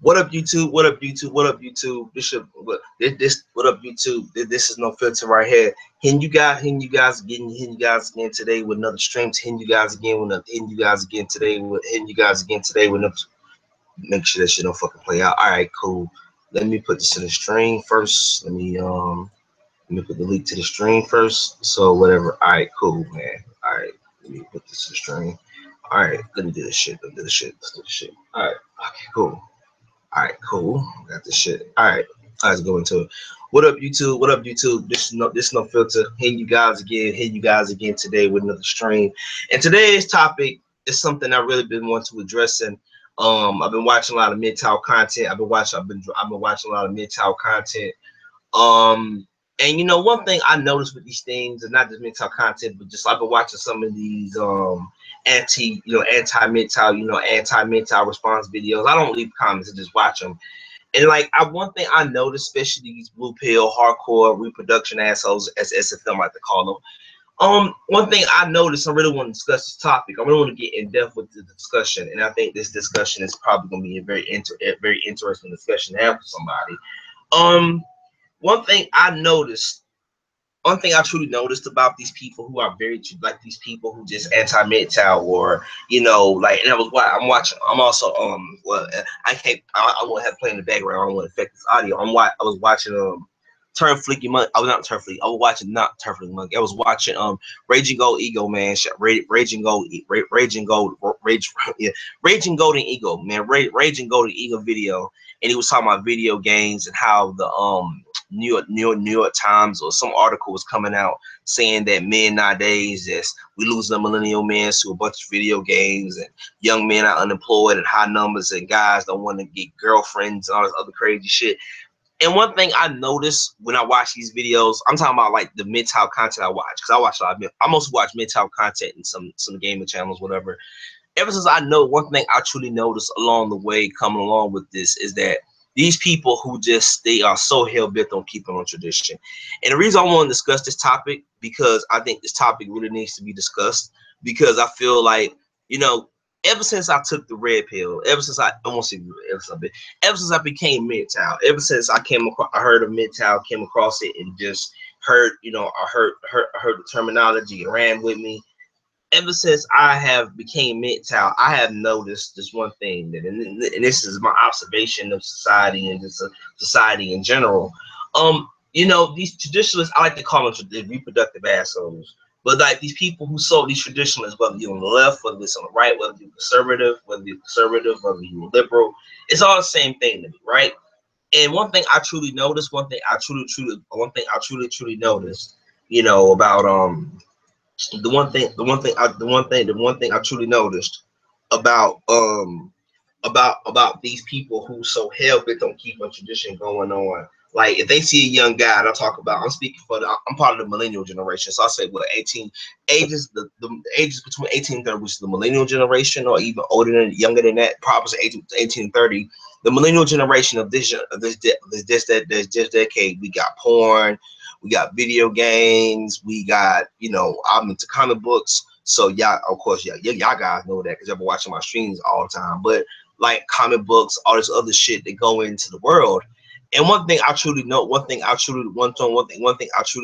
What up, YouTube? What up, YouTube? What up, YouTube? What up, YouTube? This is no filter right here. Hitting you guys again today with another stream. Hitting you guys again today with another. Make sure that shit don't fucking play out. All right, cool. Let me put this in the stream first. Let me put the link to the stream first. So whatever. All right, cool, man. All right, let me put this to the stream. All right, let me do this shit. Let's do this shit. All right, okay, cool. All right, cool. Got this shit. All right, let's go into it. What up, YouTube? What up, YouTube? This is no filter. Hitting you guys again today with another stream. And today's topic is something I really been wanting to address. And I've been watching a lot of MGTOW content. I've been watching a lot of MGTOW content. And you know, one thing I noticed with these things, and not just MGTOW content, but just I've been watching some of these anti-MGTOW response videos. I don't leave comments, I just watch them. And like one thing I noticed, especially these blue pill hardcore reproduction assholes, as SFM like to call them. One thing I noticed, I really want to discuss this topic. I really want to get in depth with the discussion, and I think this discussion is probably going to be a very interesting discussion to have with somebody. One thing I noticed, one thing I truly noticed about these people who are very like these people who just anti-MGTOW, or like, and I'm watching. I'm also well, I won't have to play in the background. I don't want to affect this audio. I was watching Turn Flicky Monkey. I was not Turn Flicky. I was watching not Turn Flicky Monkey. I was watching Raging Gold Ego, man. Raging Golden Ego, man. Raging Golden Ego video, and he was talking about video games and how the New York Times or some article was coming out saying that men nowadays, yes, we losing the millennial men to a bunch of video games, and young men are unemployed and high numbers, and guys don't want to get girlfriends and all this other crazy shit. And one thing I noticed when I watch these videos, I'm talking about like the MGTOW content I watch, because I watch a lot of, I mostly watch MGTOW content and some gaming channels, whatever. Ever since I know, one thing I truly noticed along the way, coming along with this, is that these people who they are so hell-bent on keeping on tradition. And the reason I want to discuss this topic, because I think this topic really needs to be discussed, because I feel like, ever since I took the red pill, ever since I won't say ever since I became MGTOW, ever since I heard of MGTOW, came across it, and just heard, I heard the terminology, it ran with me. Ever since I have became MGTOW, I have noticed this one thing, that, and this is my observation of society and just society in general. These traditionalists, I like to call them reproductive assholes. But like these people who sold these traditionalists, whether you're on the left, whether it's on the right, whether you're conservative, whether you're liberal, it's all the same thing to me, right? And one thing I truly noticed, one thing I truly noticed, about the one thing I truly noticed about these people who so hell bent on keeping a tradition going on. Like if they see a young guy, and I'm speaking for I'm part of the millennial generation, so I say what 18 ages, the ages between 18 and 30, which is the millennial generation, or even younger than that, probably 18 and 30. The millennial generation of this decade, we got porn, we got video games, we got, I'm into comic books. So y'all, of course, y'all guys know that because y'all been watching my streams all the time. But like comic books, all this other shit that go into the world. And one thing I truly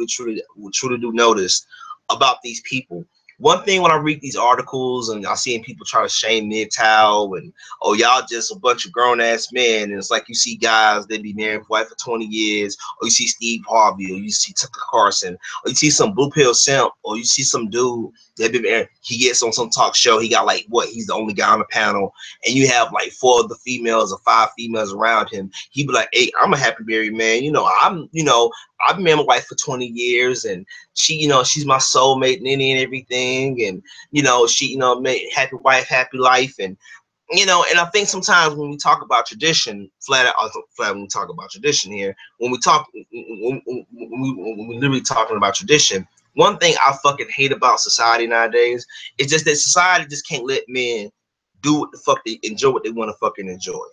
truly do notice about these people. One thing when I read these articles and I see people try to shame MGTOW and, oh, y'all just a bunch of grown ass men, and it's like you see guys that be married for 20 years, or you see Steve Harvey, or you see Tucker Carlson, or you see some blue pill simp, or you see some dude that been married, he gets on some talk show, he got like he's the only guy on the panel, and you have like 4 of the females or 5 females around him. He be like, hey, I'm a happy married man, I've been married my wife for 20 years, and she, she's my soulmate and everything, and she, made happy wife, happy life, and and I think sometimes when we talk about tradition, flat when we talk about tradition here, when we literally talking about tradition, one thing I fucking hate about society nowadays is just that society just can't let men do what the fuck they enjoy, what they want to fucking enjoy.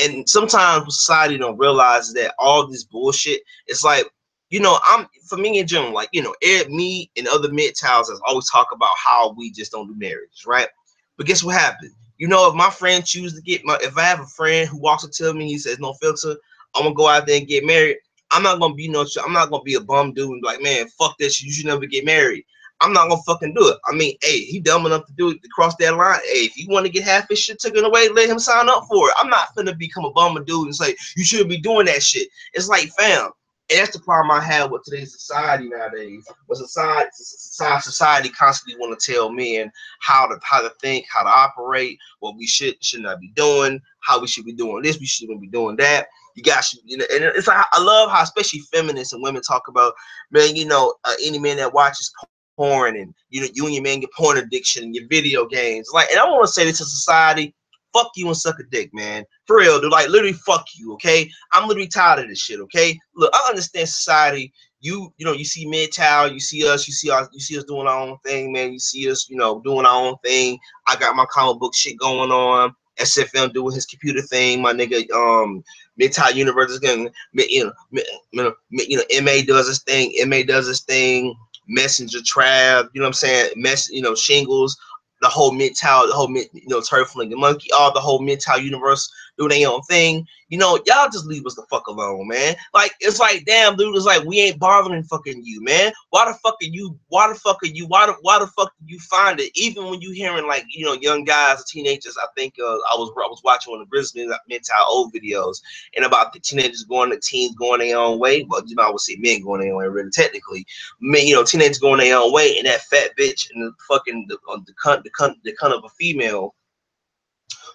And sometimes society don't realize that all this bullshit, it's like, I'm, for me in general, like, me and other MGTOWs always talk about how we just don't do marriage, right? But guess what happened? You know, if my friend chooses to get if I have a friend who walks up to me, he says no filter, I'm gonna go out there and get married. I'm not gonna be I'm not gonna be a bum dude and be like, man, fuck this, you should never get married. I'm not gonna fucking do it. I mean, hey, he dumb enough to do it, to cross that line. Hey, if you want to get half his shit taken away, let him sign up for it. I'm not gonna become a bum dude and say you shouldn't be doing that shit. It's like, fam, and that's the problem I have with today's society nowadays. With society constantly want to tell men how to think, how to operate, what we should not be doing, how we should be doing this, we shouldn't be doing that. You guys should, you know, and it's like I love how especially feminists and women talk about, man, you know, any man that watches porn and you know you and your man get porn addiction and your video games. Like, and I want to say this to society. Fuck you and suck a dick, man. For real, dude. Like, literally, fuck you, okay? I'm literally tired of this shit, okay? Look, I understand society. You know, you see MGTOW, you see us, you see us doing our own thing, man. You see us, you know, doing our own thing. I got my comic book shit going on. SFM doing his computer thing. My nigga, MGTOW Universe is getting, MA does his thing. MA does his thing. Messenger Trav, you know what I'm saying? Shingles, the whole MGTOW, the whole Turfling and Monkey, all the whole MGTOW universe doing their own thing. You know, y'all just leave us the fuck alone, man. Like, it's like, damn, dude, it's like we ain't bothering fucking you, man. Why the fuck are you? Why the fuck do you find it? Even when you hearing like, you know, young guys, teenagers. I think I was watching one of the Brisbane MGTOW old videos and about the teenagers teens going their own way. Well, you know, I would say men going their own way, really technically. Men, you know, teenagers going their own way, and that fat bitch and the fucking the cunt of a female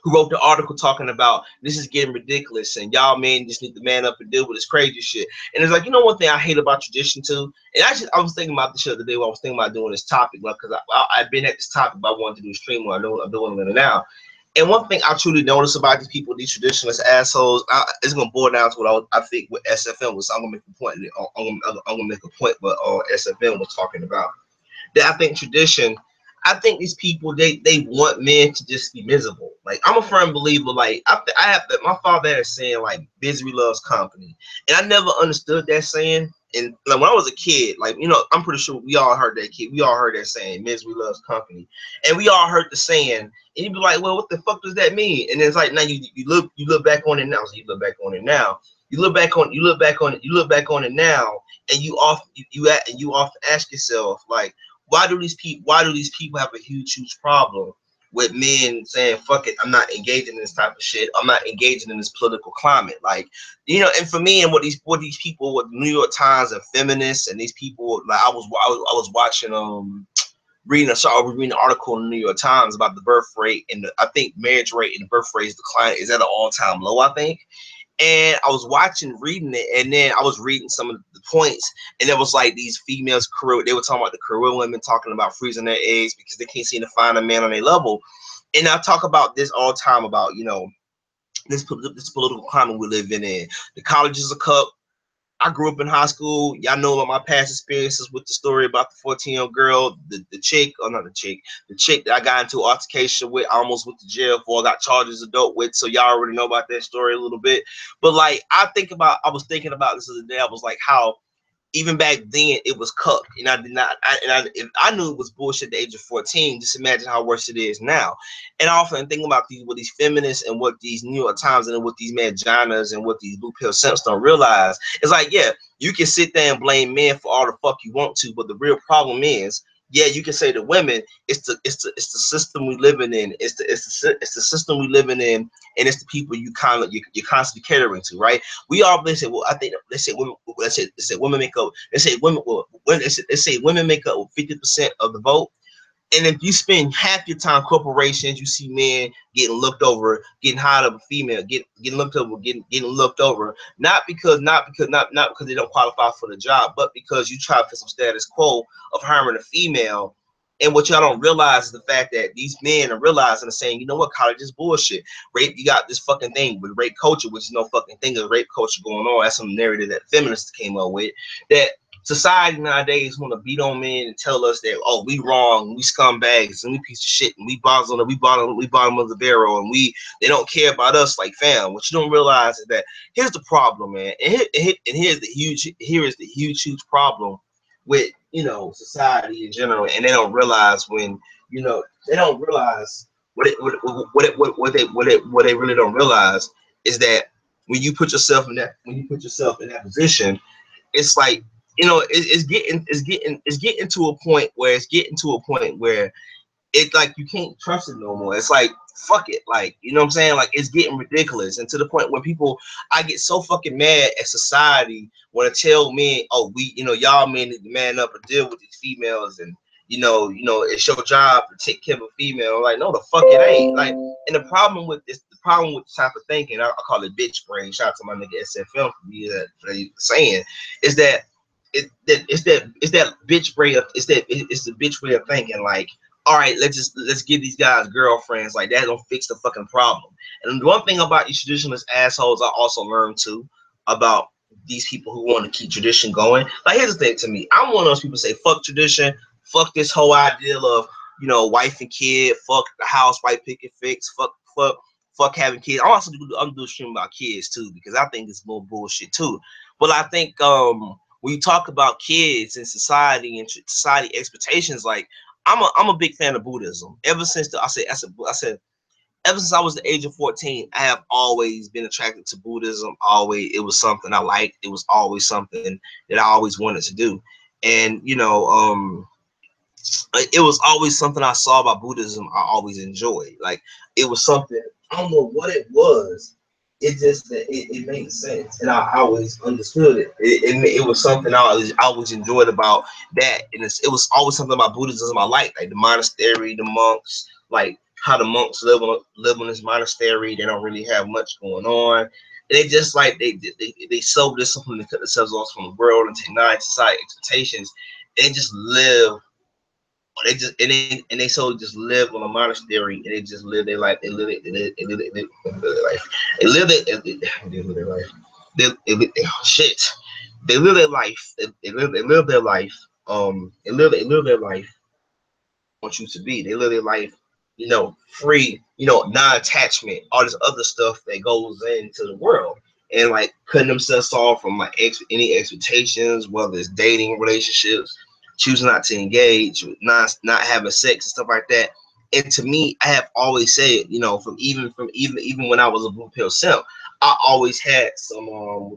who wrote the article talking about this is getting ridiculous and y'all men just need to man up and deal with this crazy shit. And it's like, you know, one thing I hate about tradition too, and actually I was thinking about this shit the other day when I was thinking about doing this topic, because I've been at this topic, but I wanted to do a stream where I'm doing it now. And one thing I truly notice about these people, these traditionalist assholes, it's gonna boil down to what I think what SFM was. I'm gonna make a point. I'm gonna make a point what SFM was talking about. That I think tradition. I think these people they want men to just be miserable. Like, I'm a firm believer. Like, I have that. My father had a saying like misery loves company, and I never understood that saying. And like when I was a kid, like, you know, I'm pretty sure we all heard that kid. We all heard that saying, misery loves company, and we all heard the saying. And you'd be like, well, what the fuck does that mean? And it's like now you look back on it now. So you look back on it now. You look back on it now, and you often ask yourself like, why do these people have a huge problem with men saying, fuck it, I'm not engaging in this type of shit. I'm not engaging in this political climate. Like, you know, and for me, and what these people with New York Times and feminists and these people, like I was watching reading an article in the New York Times about the birth rate, and I think marriage rate and the birth rate is at an all-time low, I think. And I was reading it, and then I was reading some of the points, and it was like these females they were talking about the career women talking about freezing their eggs because they can't seem to find a man on their level. And I talk about this all the time about, you know, this political climate we live in. The college is a cup. I grew up in high school. Y'all know about my past experiences with the story about the 14-year-old girl, the chick that I got into altercation with, I almost went to jail for, I got charges adult with. So y'all already know about that story a little bit. But like, I was thinking about this the other day. I was like, how even back then it was cucked, and I did not. If I knew it was bullshit at the age of 14. Just imagine how worse it is now. And I often think about what these feminists and what these New York Times and what these Ginas and what these blue pill simps don't realize. It's like, yeah, you can sit there and blame men for all the fuck you want to, but the real problem is, yeah, you can say to women, it's the system we living in. It's the system we living in, and it's the people you're constantly catering to, right? We all, they say, well, I think they say women. They say women make up. They say women. Well, they say women make up 50% of the vote. And if you spend half your time corporations, you see men getting looked over, getting hired of a female, getting looked over, getting looked over, not because they don't qualify for the job, but because you try for some status quo of hiring a female. And what y'all don't realize is the fact that these men are realizing and saying, you know what, college is bullshit. Rape, you got this fucking thing with rape culture, which is no fucking thing of rape culture going on. That's some narrative that feminists came up with, that society nowadays want to beat on men and tell us that, oh, we wrong, we scumbags, and we piece of shit, and we bottom of the barrel, and they don't care about us. Like, fam, what you don't realize is that here's the problem, man, and here's the huge problem with, you know, society in general, and they don't realize what they really don't realize is that when you put yourself in that position, it's like, you know, it's getting to a point where it like you can't trust it no more. It's like fuck it, like, you know what I'm saying? Like it's getting ridiculous, and to the point where people, I get so fucking mad at society when they tell men, oh, we, you know, y'all men need to man up and deal with these females, and it's your job to take care of a female. Like, no, the fuck it ain't. Like, and the problem with this type of thinking, I call it bitch brain. Shout out to my nigga SFM for saying, is that it's that bitch brain of, it's the bitch way of thinking. Like, all right, let's give these guys girlfriends. Like, that don't fix the fucking problem. And the one thing about these traditionalist assholes I also learned too about these people who want to keep tradition going. Like, here's the thing to me. I'm one of those people who say fuck tradition, fuck this whole idea of, you know, wife and kid, fuck the house, white picket fix, fuck having kids. I'm doing stream about kids too, because I think it's more bullshit too. But I think when you talk about kids and society and society expectations, like, I'm a big fan of Buddhism. Ever since I said ever since I was the age of 14, I have always been attracted to Buddhism. Always, it was something I liked. It was always something that I always wanted to do. And it was always something I saw about Buddhism I always enjoyed. Like, it was something, I don't know what it was. It just that it made sense, and I always understood it. It was something I always enjoyed about that, and it was always something about Buddhism I liked, like the monastery, the monks, like how the monks live in this monastery. They don't really have much going on. And they just like they so disciplined to cut themselves off from the world and take nine society expectations. They just live. They so just live on a monastery, and they just live their life. They live their life. They live their life. Shit. They live their life. They live their life. They live their life. Want you to be. They live their life, free, non-attachment, all this other stuff that goes into the world, and like cutting themselves off from like any expectations, whether it's dating, relationships, choosing not to engage, not having sex and stuff like that. And to me, I have always said, from even when I was a blue pill simp, I always had some I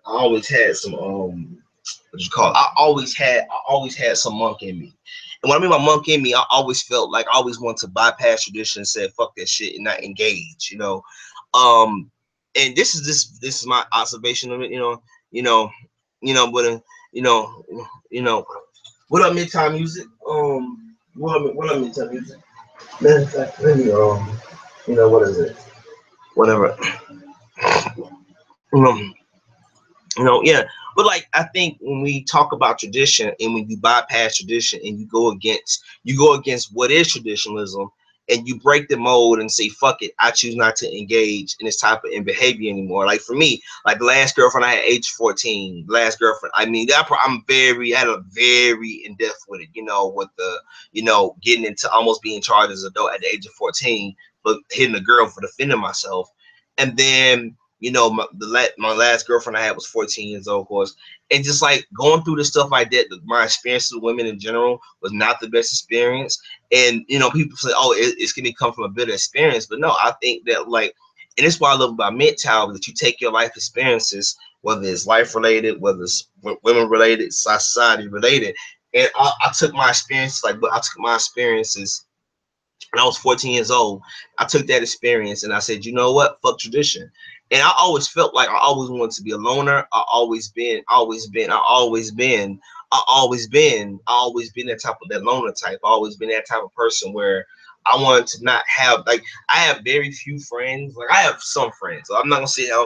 always had some I always had some monk in me. And what I mean by monk in me, I always felt like I always wanted to bypass tradition and say fuck that shit and not engage, And this is my observation of it, but what up, MGTOW music? What up, MGTOW music? Matter of fact, let me what is it? Whatever. Yeah. But like, I think when we talk about tradition, and when you bypass tradition and you go against what is traditionalism, and you break the mold and say fuck it, I choose not to engage in this type of behavior anymore. Like for me, like the last girlfriend I had age 14, last girlfriend, I mean, I had a very in depth with it, with the getting into almost being charged as an adult at the age of 14, but hitting a girl for defending myself. And then my last girlfriend I had was 14 years old, of course, and just like going through the stuff like that, my experience with women in general was not the best experience. And people say, oh, it's gonna come from a bitter experience, but no, I think that like, and it's what I love about MGTOW, that you take your life experiences, whether it's life related, whether it's women related, society related, and I took my experiences when I was 14 years old. I took that experience and I said, you know what? Fuck tradition. And I always felt like I always wanted to be a loner. I always been that type of that loner type. I always been that type of person where I wanted to not have, like, I have very few friends. Like, I have some friends. So I'm not gonna say I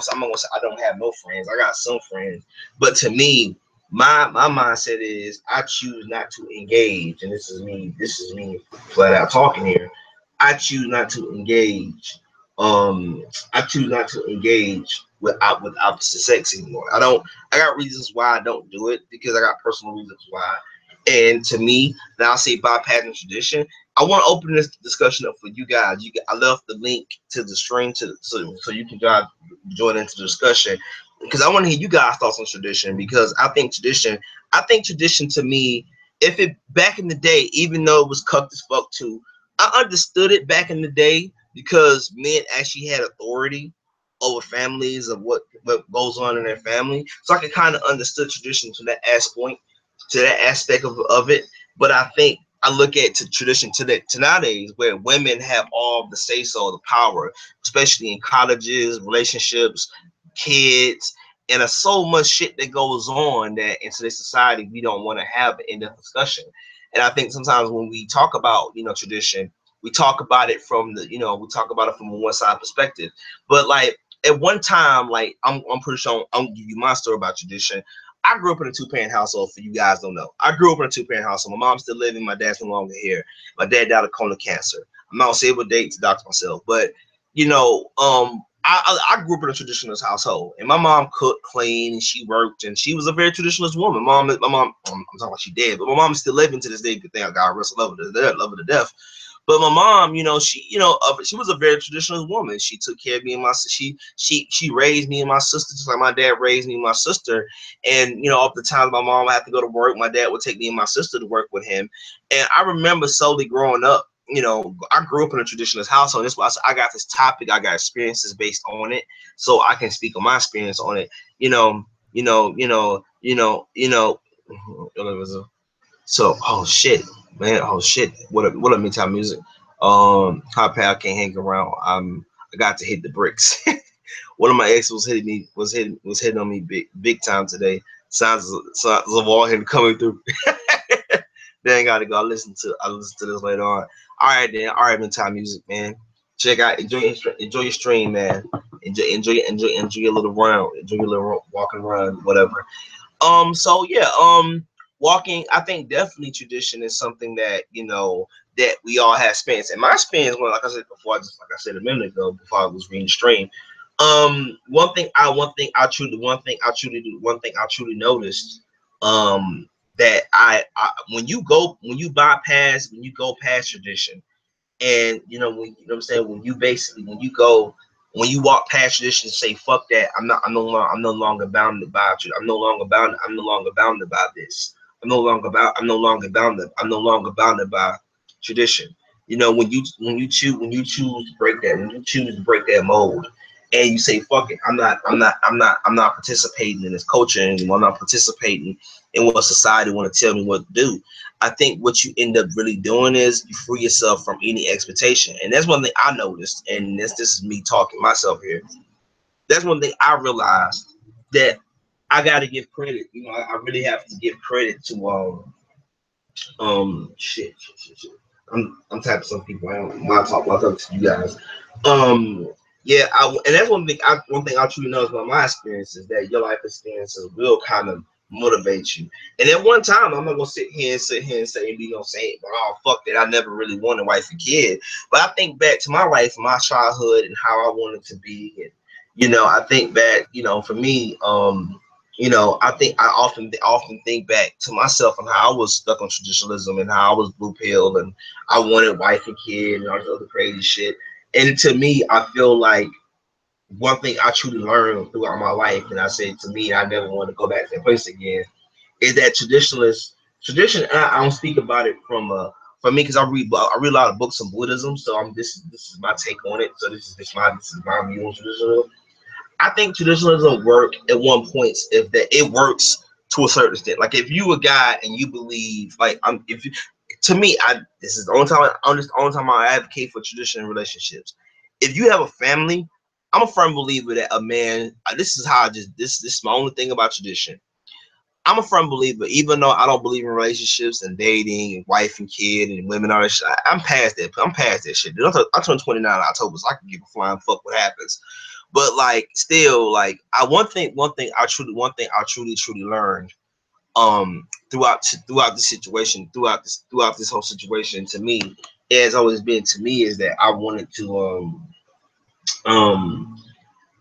don't have no friends. I got some friends. But to me, my mindset is I choose not to engage, and this is me flat out talking here. I choose not to engage. I choose not to engage with opposite sex anymore. I got reasons why I don't do it, because I got personal reasons why. And to me, now I'll say bypassing tradition. I want to open this discussion up for you guys. I left the link to the stream so you can join into the discussion, because I want to hear you guys' thoughts on tradition. Because I think tradition to me, if it back in the day, even though it was cucked as fuck too, I understood it back in the day because men actually had authority over families of what goes on in their family. So I could kind of understood tradition to that aspect, of it. But I think I look at tradition to nowadays where women have all the say so, the power, especially in colleges, relationships, kids, and there's so much shit that goes on that in today's society we don't want to have in the discussion. And I think sometimes when we talk about, tradition, we talk about it from we talk about it from a one side perspective. But like at one time, like I'm pretty sure I'm gonna give you my story about tradition. I grew up in a two-parent household. For you guys don't know, I grew up in a two-parent household. My mom's still living. My dad's no longer here. My dad died of colon cancer. I'm not able to date to doctor myself, but I grew up in a traditionalist household, and my mom cooked, cleaned, and she worked, and she was a very traditionalist woman. My mom, I'm talking about she dead, but my mom is still living to this day. Good thing I got rest love her to death. But my mom, she was a very traditional woman. She took care of me and my she raised me and my sister just like my dad raised me and my sister. And off the times my mom had to go to work, my dad would take me and my sister to work with him. And I remember slowly growing up. I grew up in a traditionalist household. That's why I got this topic. I got experiences based on it, so I can speak on my experience on it. You know, you know, you know, you know, you know. So, oh shit, man, oh shit. What up, MGTOW music? Hot pal can't hang around. I got to hit the bricks. One of my exes was hitting on me big time today. Sounds of all him coming through. Then gotta go. I'll listen to this later on. All right then. All right, MGTOW music, man. Check out enjoy your stream, man. Enjoy your little run. Enjoy your little walk and run, whatever. So yeah, walking, I think definitely tradition is something that that we all have experienced. And my experience, well, like I said before, just like I said a minute ago before I was reading the stream. One thing I truly noticed, that when you go past tradition, and what I'm saying, when you walk past tradition and say fuck that, I'm no longer bounded by you. I'm no longer bounded by this. I'm no longer bounded by tradition. When you choose to break that, when you choose to break that mold, and you say fuck it, I'm not participating in this culture anymore. I'm not participating in what society want to tell me what to do. I think what you end up really doing is you free yourself from any expectation. And that's one thing I noticed, and this is me talking myself here. That's one thing I realized, that I got to give credit. I really have to give credit to shit. I'm typing some people. I don't want to talk to you guys. Yeah, and that's one thing I truly know about my experience is that your life experiences will kind of motivate you. And at one time, I'm not gonna sit here and say and be no saying, oh fuck that, I never really wanted a wife and kid. But I think back to my life, my childhood, and how I wanted to be, and I think back, for me, I think I often think back to myself and how I was stuck on traditionalism and how I was blue pilled and I wanted wife and kid and all this other crazy shit. And to me, I feel like one thing I truly learned throughout my life, and I said to me, I never want to go back to that place again, is that tradition. I don't speak about it for me because I read a lot of books on Buddhism, so this is my take on it. So this is my view on traditionalism. I think traditionalism work at one point if that it works to a certain extent. Like if you a guy and you believe, like if you, to me, this is the only time I advocate for tradition in relationships. If you have a family, I'm a firm believer that a man. This is how I just this is my only thing about tradition. I'm a firm believer, even though I don't believe in relationships and dating and wife and kid and women all that shit. I'm past that. I'm past that shit. I turned 29 in October, so I can give a flying fuck what happens. But like, still, like, one thing I truly learned, throughout the situation, throughout this whole situation, to me, it has always been to me is that I wanted to, um,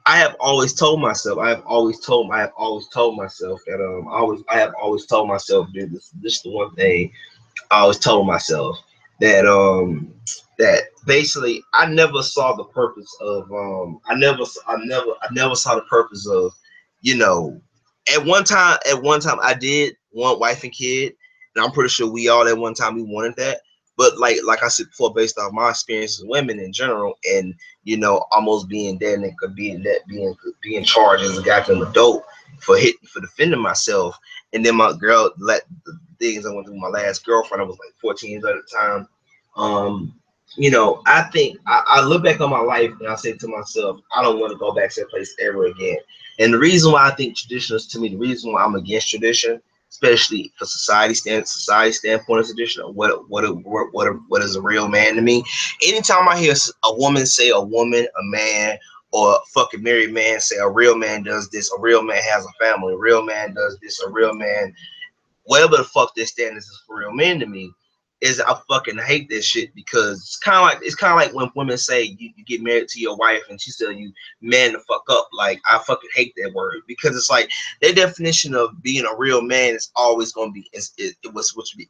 I have always told myself that, I have always told myself, dude, this is the one thing I always told myself, that that basically I never saw the purpose of I never saw the purpose of, you know at one time I did want wife and kid, and I'm pretty sure we all at one time we wanted that. But like I said before, based off my experiences with women in general, and you know, almost being dead and being charged as a goddamn adult for defending myself, and then my girl let the things I went through with my last girlfriend. I was like 14 years at the time. You know, I think I look back on my life and I say to myself, I don't want to go back to that place ever again. And the reason why I think tradition is, to me, the reason why I'm against tradition, especially for society standpoint of tradition, what is a real man to me. Anytime I hear a woman say a woman, a man, or a fucking married man say a real man does this, a real man has a family, a real man does this, a real man, whatever the fuck this standards is for real men to me, is I fucking hate this shit, because it's kind of like when women say you get married to your wife and she tell you man the fuck up. Like, I fucking hate that word, because it's like their definition of being a real man is always going to be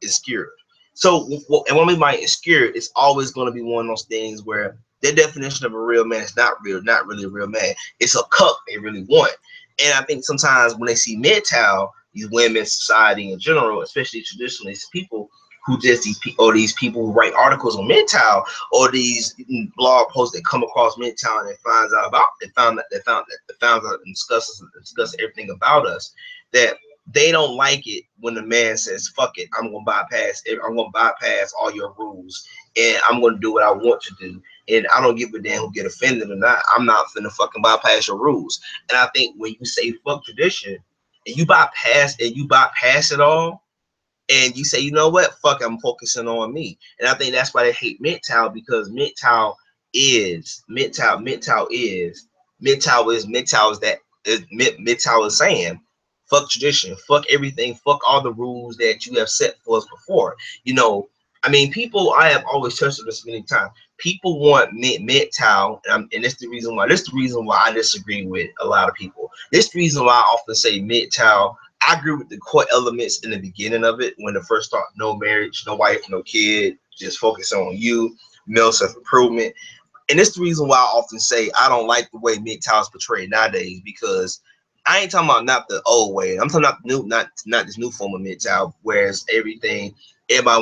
insecure. So and when we might insecure, it's always going to be one of those things where their definition of a real man is not really a real man. It's a cup they really want. And I think sometimes when they see MGTOW, these women, society in general, especially traditionalists, people who just these people who write articles on MGTOW, or these blog posts that come across MGTOW and finds out about found out and discuss everything about us, that they don't like it when the man says, fuck it, I'm gonna bypass all your rules, and I'm gonna do what I want to do. And I don't give a damn who get offended or not. I'm not finna fucking bypass your rules. And I think when you say fuck tradition and you bypass it all, and you say, you know what, fuck, I'm focusing on me. And I think that's why they hate MGTOW, because MGTOW is saying, fuck tradition, fuck everything, fuck all the rules that you have set for us before. You know, I mean, people, I have always touched on this many times. People want MGTOW, and that's the reason why. This is the reason why I disagree with a lot of people. This is the reason why I often say MGTOW. I agree with the core elements in the beginning of it, when the first start: no marriage, no wife, no kid, just focus on you, male self-improvement. And it's the reason why I often say I don't like the way MGTOW is portrayed nowadays, because I ain't talking about not the old way. I'm talking about not this new form of MGTOW, whereas everybody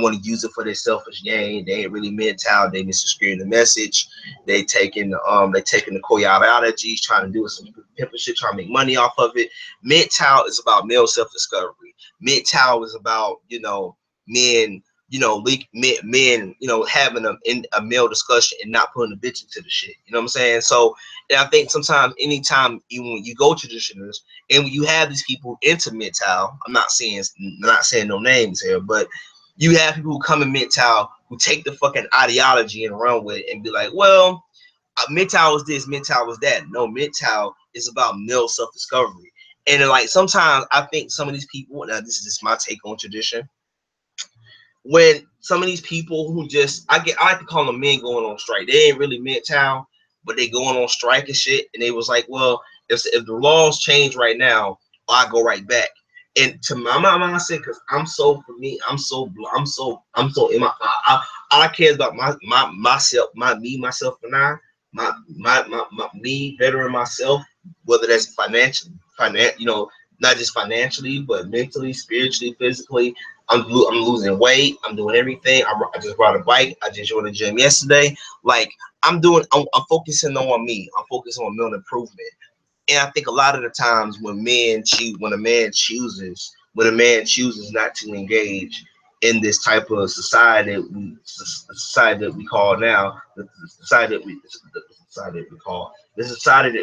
want to use it for their selfish gain. They ain't really MGTOW. They misconstruing the message. They taking the core ideologies, trying to do some pimp shit, trying to make money off of it. MGTOW is about male self-discovery. MGTOW is about, you know, men, you know, men, you know, having a male discussion and not putting a bitch into the shit. You know what I'm saying? So, and I think sometimes, anytime when you go traditionalists and you have these people into MGTOW, I'm not saying no names here, but you have people who come in MGTOW who take the fucking ideology and run with it and be like, well, MGTOW is this, MGTOW is that. No, MGTOW is about male self-discovery. And then, like, sometimes I think some of these people, now this is just my take on tradition, when some of these people who I like to call them men going on strike. They ain't really MGTOW, but they going on strike and shit. And they was like, well, if the laws change right now, I go right back. And to my mindset, because I'm so in my all I care about myself, myself and I, me bettering myself, whether that's you know, not just financially, but mentally, spiritually, physically. I'm losing weight. I'm doing everything. I just rode a bike. I just joined the gym yesterday. Like, I'm focusing on me. I'm focusing on mental improvement. And I think a lot of the times when a man chooses not to engage in this type of society that we call now, the society that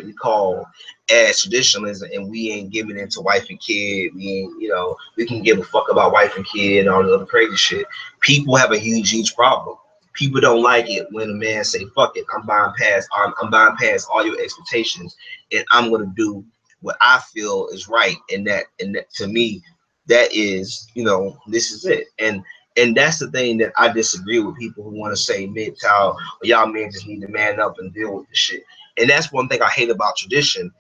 we call as traditionalism, and we ain't giving into wife and kid. We ain't, you know, we can give a fuck about wife and kid and all the other crazy shit. People have a huge problem. People don't like it when a man say, fuck it, I'm buying past all your expectations, and I'm gonna do what I feel is right. And that to me, that is, you know, this is it. And that's the thing that I disagree with people who want to say MGTOW, or y'all men just need to man up and deal with the shit. And that's one thing I hate about tradition.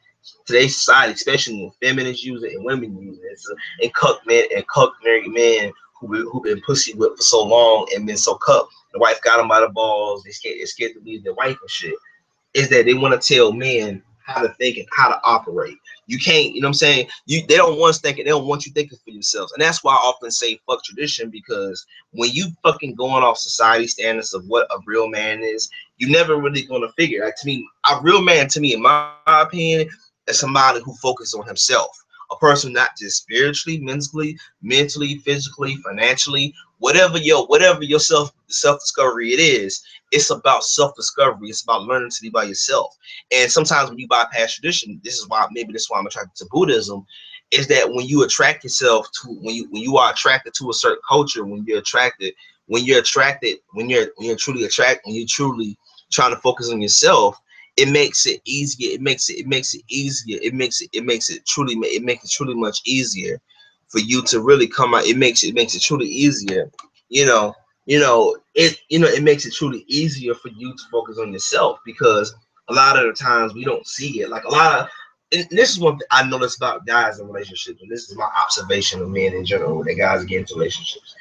Today's society, especially when feminists use it and women use it, and cuck married men who been pussy whipped for so long and been so cucked. The wife got them by the balls. They're scared to leave their wife and shit. Is that they want to tell men how to think and how to operate. You can't, you know what I'm saying? They don't want us thinking, they don't want you thinking for yourselves. And that's why I often say fuck tradition, because when you fucking going off society standards of what a real man is, you never really gonna figure. Like, to me, a real man, to me, in my opinion, is somebody who focuses on himself. A person not just spiritually, mentally, physically, financially, whatever your self discovery it is. It's about self discovery. It's about learning to be by yourself. And sometimes when you bypass tradition, this is why I'm attracted to Buddhism, is that when you attract yourself to when you are attracted to a certain culture, when you're truly attracted, when you're truly trying to focus on yourself, it makes it easier. It makes it truly much easier for you to really come out. It makes it truly easier. It makes it truly easier for you to focus on yourself, because a lot of the times we don't see it. Like a lot of, and this is one thing I notice about guys in relationships, and this is my observation of men in general when guys get into relationships.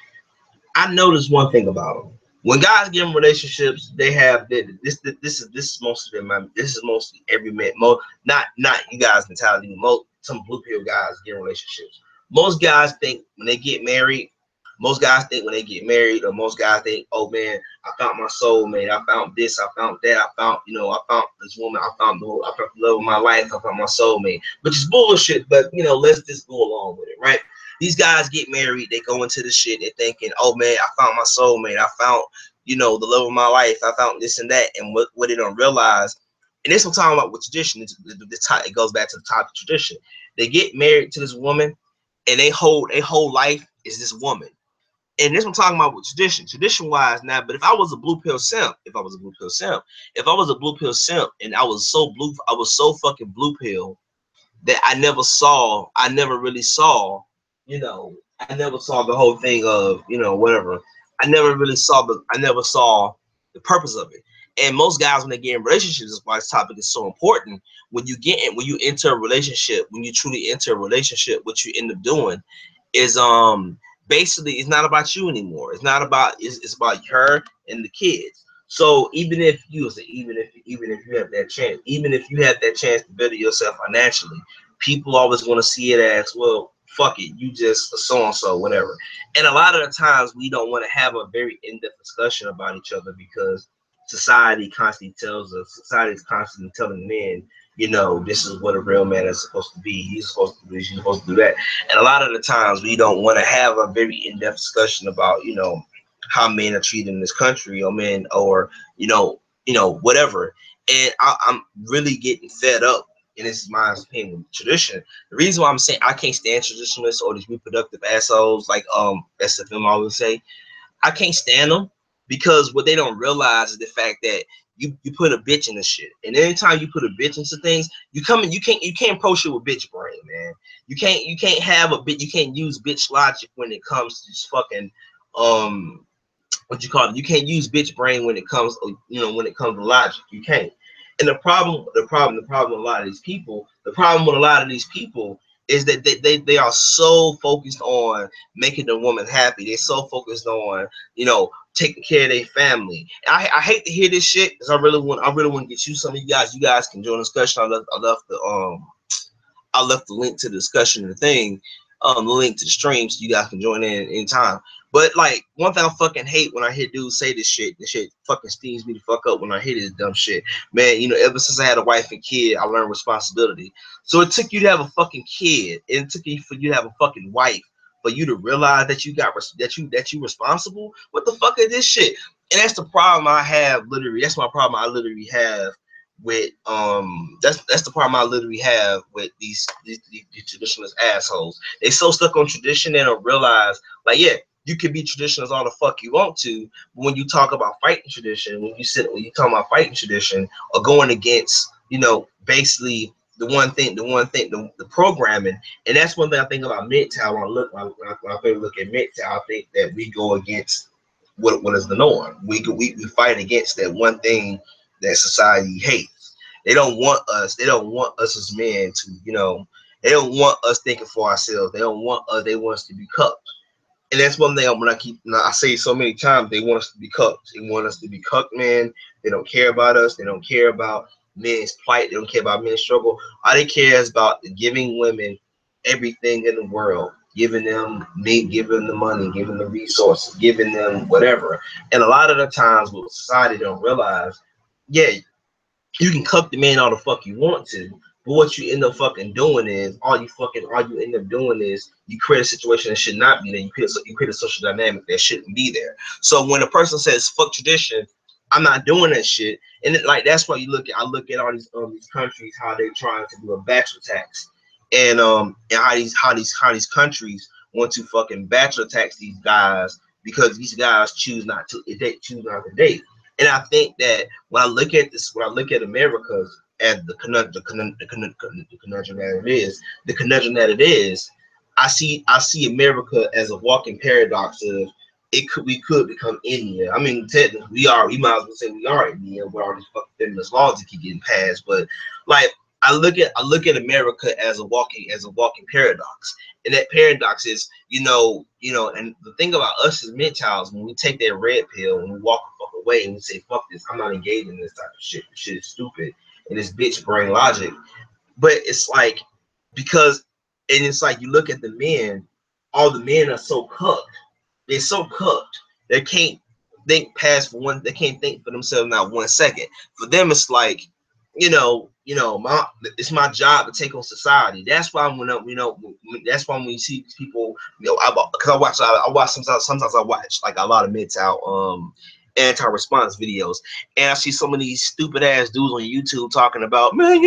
I noticed one thing about them. When guys get in relationships, they have this. This is mostly this is mostly every man. Not you guys' mentality. Some blue pill guys get in relationships. Most guys think when they get married. Most guys think when they get married, or most guys think, oh man, I found my soulmate. I found this. I found that. I found this woman. I found the love of my life. I found my soulmate, which is bullshit. But let's just go along with it, right? These guys get married, they go into the shit, they're thinking, oh man, I found my soulmate, I found, the love of my life, I found this and that. And what they don't realize, and this is what I'm talking about with tradition, it goes back to the topic of tradition. They get married to this woman, and their whole life is this woman. And this is what I'm talking about with tradition wise now. But if I was a blue pill simp, and I was so fucking blue pill that I never really saw, I never saw the whole thing of, whatever. I never saw the purpose of it. And most guys, when they get in relationships, is why this topic is so important. When you enter a relationship, when you truly enter a relationship, what you end up doing is basically it's not about you anymore. It's about her and the kids. So even if you have that chance, to better yourself financially, people always want to see it as, well, fuck it, you just a so-and-so, whatever. And a lot of the times we don't want to have a very in-depth discussion about each other, because society is constantly telling men, this is what a real man is supposed to be. He's supposed to do this, he's supposed to do that. And a lot of the times we don't want to have a very in-depth discussion about, how men are treated in this country, or men, or, whatever. And I'm really getting fed up, and this is my opinion with tradition. The reason why I'm saying I can't stand traditionalists or these reproductive assholes, like SFM always say, I can't stand them, because what they don't realize is the fact that you put a bitch in the shit, and anytime you put a bitch into things, you can't approach it with bitch brain, man. You can't have a bit. You can't use bitch logic when it comes to just fucking what you call it. You can't use bitch brain when it comes to logic. You can't. And the problem with a lot of these people, is that they are so focused on making the woman happy. They're so focused on, taking care of their family. And I hate to hear this shit, because I really want to get you, some of you guys can join the discussion. I left the link to the discussion of the thing, the link to the stream, so you guys can join in anytime. But like, one thing I fucking hate when I hear dudes say this shit fucking steams me the fuck up when I hear this dumb shit. Man, ever since I had a wife and kid, I learned responsibility. So it took you to have a fucking kid, and it took you for you to have a fucking wife, for you to realize that you responsible. What the fuck is this shit? And that's the problem I have. Literally, that's my problem. I literally have with that's the problem I literally have with these traditionalist assholes. They so stuck on tradition, they don't realize, like, yeah, you can be traditionalist all the fuck you want to, but when you talk about fighting tradition, when you talk about fighting tradition, or going against, basically the programming. And that's one thing I think about MGTOW. When I look at MGTOW, I think that we go against what is the norm. We fight against that one thing that society hates. They don't want us as men to, they don't want us thinking for ourselves. They want us to be cucked. And that's one thing I say so many times, they want us to be cucked. They want us to be cucked, man. They don't care about us. They don't care about men's plight. They don't care about men's struggle. All they care is about giving women everything in the world, giving them giving the money, giving the resources, giving them whatever. And a lot of the times, what society don't realize, yeah, you can cuck the man all the fuck you want to, but what you end up fucking doing is all you end up doing is you create a situation that should not be there. You create a social dynamic that shouldn't be there. So when a person says fuck tradition, I'm not doing that shit. And like that's why I look at all these countries, how they're trying to do a bachelor tax, and how these countries want to fucking bachelor tax these guys because these guys choose not to date. And I think that when I look at this, when I look at America's at the conundrum that it is, I see America as a walking paradox of we could become India. I mean, technically we might as well say we are India with all these fucking feminist laws that keep getting passed. But like I look at America as a walking paradox. And that paradox is, and the thing about us as MGTOWs, when we take that red pill and we walk the fuck away and we say, fuck this, I'm not engaged in this type of shit. This shit is stupid. And this bitch brain logic. But it's like, it's like you look at the men, all the men are so cooked. They're so cooked. They can't they can't think for themselves not 1 second. For them, it's like, it's my job to take on society. That's why that's why when you see people, because I watch sometimes I watch like a lot of MGTOW anti-response videos, and I see some of these stupid ass dudes on YouTube talking about, man,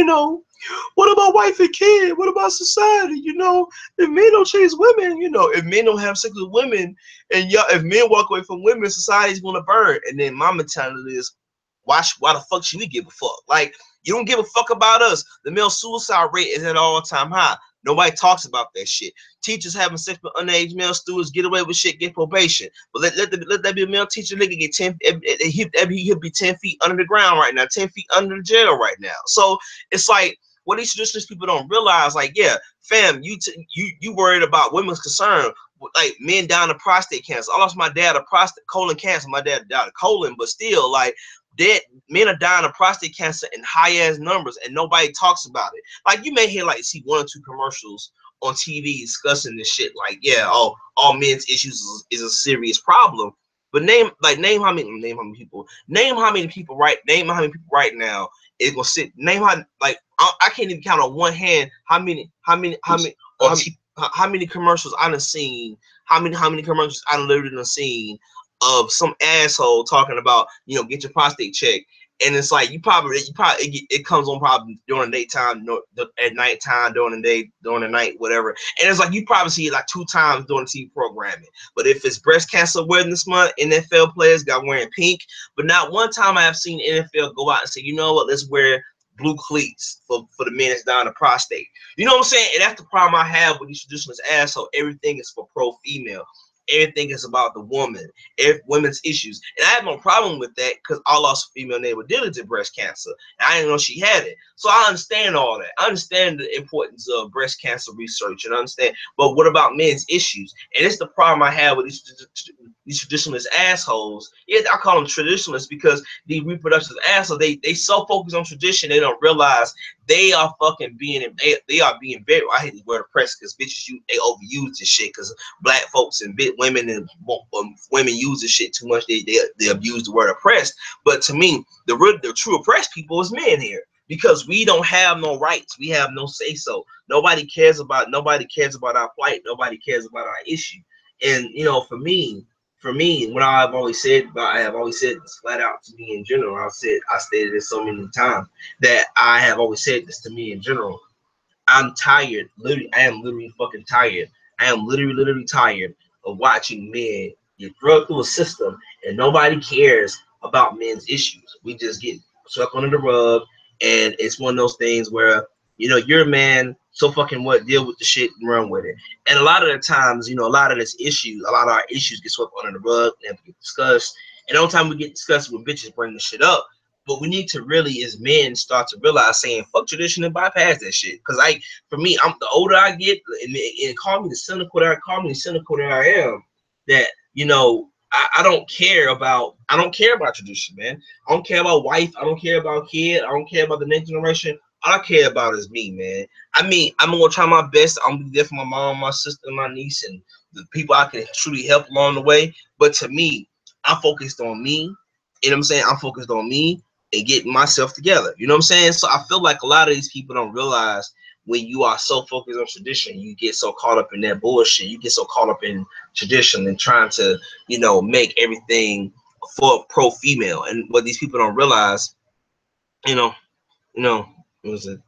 what about wife and kid? What about society? If men don't chase women, if men don't have sex with women, and if men walk away from women, society's gonna burn. And then my mentality is, why the fuck should we give a fuck? Like, you don't give a fuck about us. The male suicide rate is at an all-time high. Nobody talks about that shit. Teachers having sex with underage male students, get away with shit, get probation. But let that be a male teacher, nigga, get 10. He'll be 10 feet under the ground right now, 10 feet under the jail right now. So it's like, what these traditionalist people don't realize, like, yeah, fam, you worried about women's concern, like men dying of prostate cancer. I lost my dad of colon cancer. My dad died of colon, but still, like, men are dying of prostate cancer in high ass numbers, and nobody talks about it. Like, you may hear like see 1 or 2 commercials on TV discussing this shit, like, yeah, all men's issues is a serious problem. But name how many people right now is gonna sit. Name how, like, I can't even count on one hand how many commercials I done seen, how many commercials I literally done seen of some asshole talking about, get your prostate checked. And it's like, it comes on probably during the daytime, at nighttime, during the day, during the night, whatever. And it's like, you probably see it like 2 times during the TV programming. But if it's breast cancer awareness month, NFL players got wearing pink. But not one time I have seen NFL go out and say, you know what, let's wear blue cleats for the men that's down the prostate. You know what I'm saying? And that's the problem I have with these traditionalist assholes. Everything is for pro-female. Everything is about the woman, women's issues. And I have no problem with that because I lost a female neighbor dealing with breast cancer. And I didn't know she had it. So I understand all that. I understand the importance of breast cancer research and understand. But what about men's issues? And it's the problem I have with these traditionalist assholes. Yeah, I call them traditionalists because these reproductive assholes, they so focused on tradition, they don't realize they are fucking they are being very, I hate the word oppressed because bitches, they overuse this shit because black folks and women women use this shit too much. They abuse the word oppressed. But to me, the true oppressed people is men here because we don't have no rights. We have no say so. Nobody cares about our plight. Nobody cares about our issue. And for me, what I have always said this flat out to me in general. I stated this so many times that I have always said this to me in general. I'm tired. I am literally fucking tired. I am literally tired of watching men get drugged through a system and nobody cares about men's issues. We just get swept under the rug, and it's one of those things where, you're a man, so fucking what, deal with the shit and run with it. And a lot of the times, a lot of our issues get swept under the rug and get discussed. And the only time we get discussed when bitches bring the shit up. But we need to really, as men, start to realize saying fuck tradition and bypass that shit. Because for me, I'm the older I get, and call me the cynical that I am, that I don't care about tradition, man. I don't care about wife. I don't care about kid. I don't care about the next generation. All I care about is me, man. I mean, I'm gonna try my best. I'm gonna be there for my mom, my sister, my niece, and the people I can truly help along the way. But to me, I'm focused on me. You know what I'm saying? I'm focused on me and getting myself together. You know what I'm saying? So I feel like a lot of these people don't realize when you are so focused on tradition, you get so caught up in that bullshit. You get so caught up in tradition and trying to, make everything for pro female. And what these people don't realize, you know, what was it?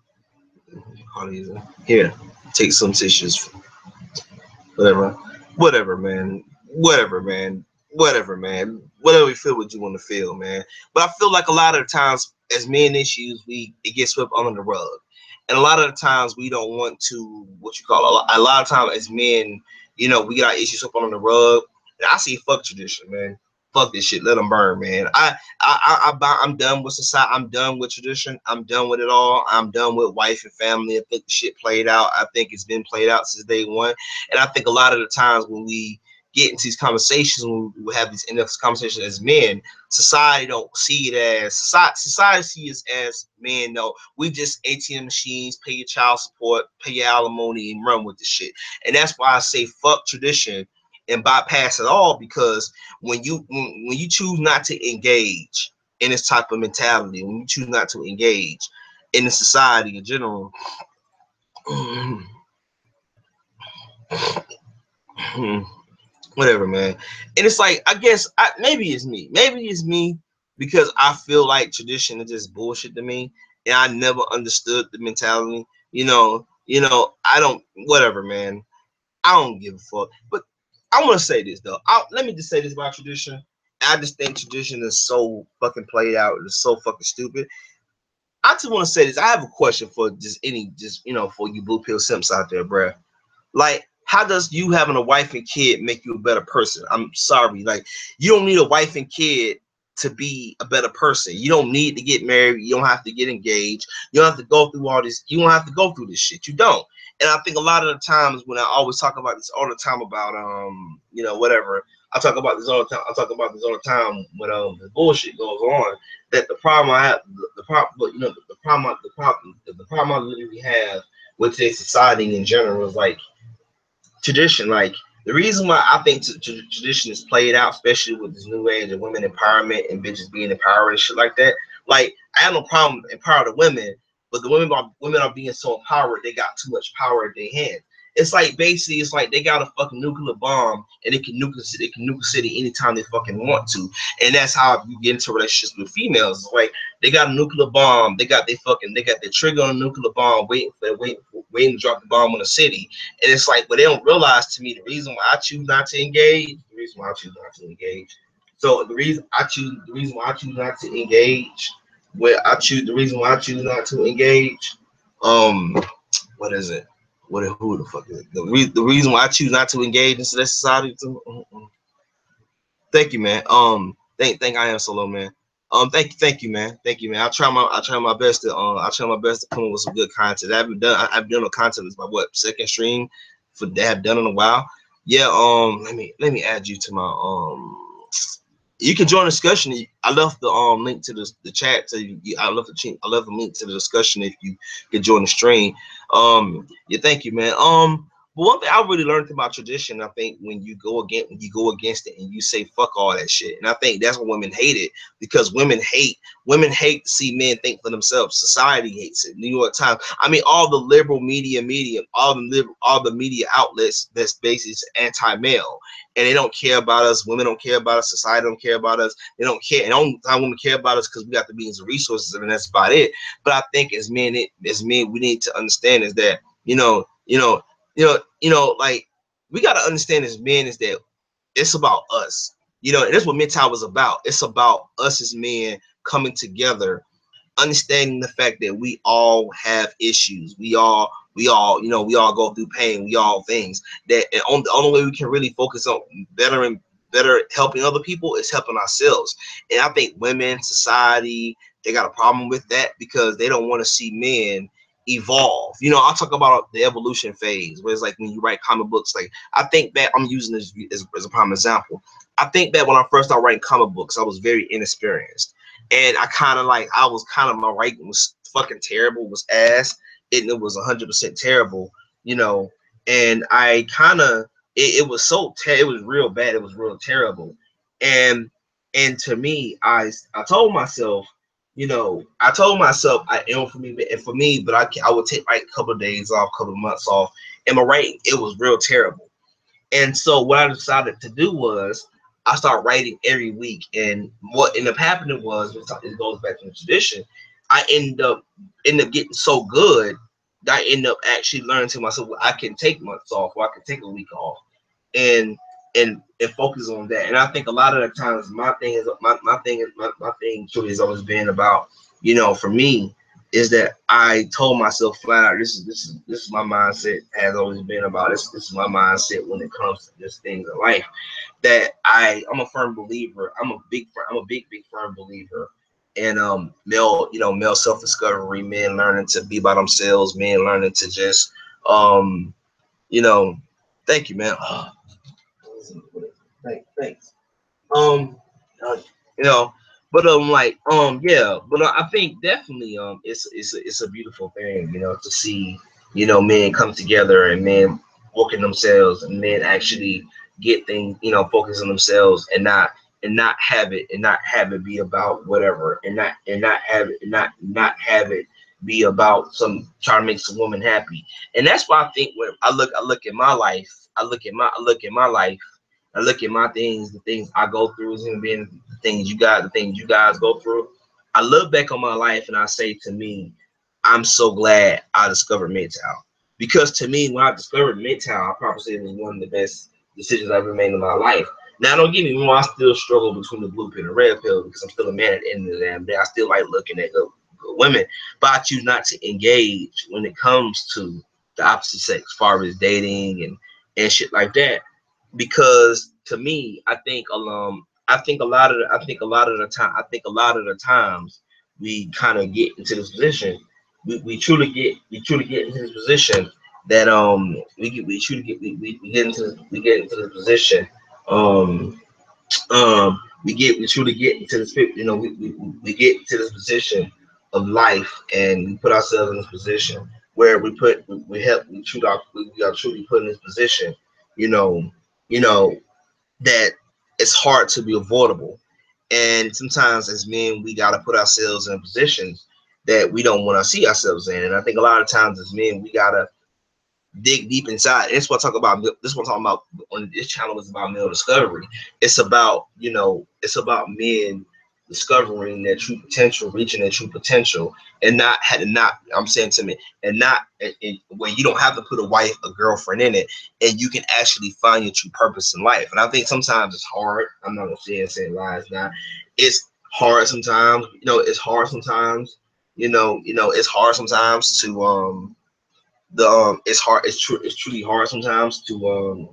Here, take some tissues, whatever, man, whatever, man, whatever you feel what you want to feel, man. But I feel like a lot of the times as men issues, it gets swept under the rug. And a lot of the times we don't want to, what you call a lot of times as men, we get our issues swept under the rug. And I see fuck tradition, man. Fuck this shit. Let them burn, man. I'm done with society. I'm done with tradition. I'm done with it all. I'm done with wife and family. I think the shit played out. I think it's been played out since day one. And I think a lot of the times when we get into these conversations, when we have these in-depth conversations as men, society don't see it as society sees us as men. No, we just ATM machines, pay your child support, pay your alimony, and run with the shit. And that's why I say fuck tradition and bypass it all, because when you choose not to engage in this type of mentality, when you choose not to engage in the society in general, whatever, man. And it's like, I guess maybe it's me because I feel like tradition is just bullshit to me, and I never understood the mentality. I don't, whatever, man. I don't give a fuck. But I want to say this though. Let me just say this about tradition. I just think tradition is so fucking played out. It's so fucking stupid. I just want to say this. I have a question for for you blue pill simps out there, bruh. Like, how does you having a wife and kid make you a better person? I'm sorry. Like, you don't need a wife and kid to be a better person. You don't need to get married. You don't have to get engaged. You don't have to go through all this. You don't have to go through this shit. You don't. And I think a lot of the times when I always talk about this all the time about whatever. I talk about this all the time. I talk about this all the time when the bullshit goes on. That the problem I have, the problem, the problem I literally have with today's society in general is like tradition. Like, the reason why I think tradition is played out, especially with this new age of women empowerment and bitches being empowered and shit like that. Like, I have no problem empowering the women, but the women are being so empowered they got too much power in their hands. It's like, basically, it's like they got a fucking nuclear bomb and they can nuke a city anytime they fucking want to. And that's how you get into relationships with females. It's like they got a nuclear bomb, they got their trigger on a nuclear bomb, waiting to drop the bomb on the city. And it's like, but they don't realize, to me, the reason why I choose not to engage, So the reason why I choose not to engage, the reason why I choose not to engage, what is it? Who the fuck is it? The reason why I choose not to engage in society. Thank you, man. Thank I am solo, man. Thank you, man. Thank you, man. I try my best to come up with some good content. I've done a content. It's my second stream for that I've done in a while. Yeah. Let me add you to my You can join the discussion. I left the link to the chat. I left the link to the discussion if you could join the stream. Yeah, thank you, man. But one thing I really learned about tradition, I think, when you go against it and you say fuck all that shit, and I think that's what women hate it, because women hate to see men think for themselves. Society hates it. New York Times. I mean, all the liberal media, all the media outlets that's basically anti-male, and they don't care about us. Women don't care about us. Society don't care about us. They don't care. And the only time women care about us because we got the means and resources, and that's about it. But I think as men, we need to understand is that like, we got to understand as men is that it's about us. And that's what MGTOW was about. It's about us as men coming together, understanding the fact that we all have issues. We all go through pain. We all things that, and the only way we can really focus on better helping other people is helping ourselves. And I think women, society, they got a problem with that because they don't want to see men evolve. You know, I'll talk about the evolution phase, where it's like when you write comic books. Like, I think that I'm using this as a prime example. I think that when I first started writing comic books, I was very inexperienced, and I was kind of, my writing was fucking terrible, was ass, and it was 100% terrible, you know. And I kind of, it was it was real bad, it was real terrible. And to me, I told myself, you know, I told myself I am for me, and for me, but I would take like a couple of days off, a couple of months off, and my writing, it was real terrible. And so what I decided to do was I started writing every week. And what ended up happening was, it goes back to the tradition, I end up getting so good that I end up actually learning to myself, well, I can take months off, or I can take a week off, and and focus on that. And I think a lot of the times my thing truly has always been about, you know, for me, is that I told myself flat out, this is my mindset, has always been about this is my mindset when it comes to just things in life, that I'm a firm believer. I'm a big firm believer in male self-discovery, men learning to be by themselves, men learning to just you know, thank you, man. Thanks. Um, uh, you know, but like yeah, but I think definitely it's a beautiful thing, you know, to see, you know, men come together and men working themselves, and men actually get things, you know, focus on themselves, and not have it be about whatever, and not have it be about some trying to make some woman happy. And that's why I think when I look at my life, I look at my things, the things I go through as human beings, the things you guys go through. I look back on my life and I say, to me, I'm so glad I discovered MGTOW. Because to me, when I discovered MGTOW, I probably say it was one of the best decisions I've ever made in my life. Now, don't get me wrong, I still struggle between the blue pill and red pill, because I'm still a man at the end of the damn day. I still like looking at good women, but I choose not to engage when it comes to the opposite sex, as far as dating and shit like that. Because to me, I think a lot of the times we kind of get into this position. We truly get into this position that we get into the position um we truly get into this, you know, we get into this position of life, and we put ourselves in this position where we are truly put in this position, you know, you know, that it's hard to be avoidable. And sometimes as men, we got to put ourselves in positions that we don't want to see ourselves in. And I think a lot of times as men, we got to dig deep inside. And this what I talk about. This what I'm talking about on this channel is about male discovery. It's about, you know, it's about men discovering their true potential, reaching their true potential, and not I'm saying to me, and not where you don't have to put a wife, a girlfriend in it, and you can actually find your true purpose in life. And I think sometimes it's hard. I'm not gonna say lies now. It's hard sometimes. You know, it's hard sometimes. It's hard sometimes to it's hard. It's truly hard sometimes to